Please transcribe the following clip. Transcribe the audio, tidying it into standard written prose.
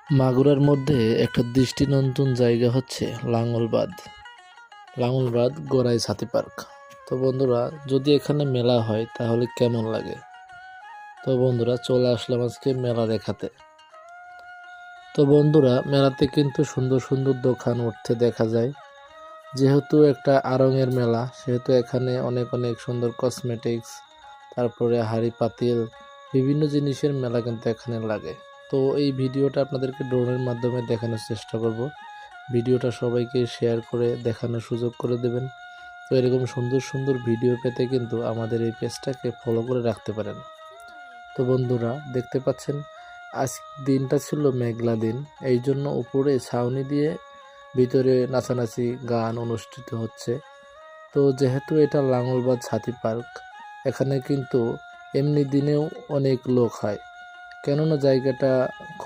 মাগুরার মধ্যে একটা দৃষ্টিনন্দন জায়গা হচ্ছে লাঙ্গলবাদ। লাঙ্গলবাদ গোরাই ছাতি পার্ক। তো বন্ধুরা, যদি এখানে মেলা হয় তাহলে কেমন লাগে? তো বন্ধুরা, চলে আসলাম আজকে মেলা দেখাতে। তো বন্ধুরা, মেলাতে কিন্তু সুন্দর সুন্দর দোকান উঠতে দেখা যায়। যেহেতু একটা আড়ংয়ের মেলা, সেহেতু এখানে অনেক অনেক সুন্দর কসমেটিক্স, তারপরে হাঁড়ি পাতিল, বিভিন্ন জিনিসের মেলা কিন্তু এখানে লাগে। তো এই ভিডিওটা আপনাদেরকে ড্রোনের মাধ্যমে দেখানোর চেষ্টা করব। ভিডিওটা সবাইকে শেয়ার করে দেখানোর সুযোগ করে দেবেন। তো এরকম সুন্দর সুন্দর ভিডিও পেতে কিন্তু আমাদের এই পেজটাকে ফলো করে রাখতে পারেন। তো বন্ধুরা, দেখতে পাচ্ছেন আজ দিনটা ছিল মেঘলা দিন, এই জন্য উপরে ছাউনি দিয়ে ভিতরে নাচানাচি গান অনুষ্ঠিত হচ্ছে। তো যেহেতু এটা লাঙ্গলবাদ ছাতি পার্ক, এখানে কিন্তু এমনি দিনেও অনেক লোক হয়, কেননা জায়গাটা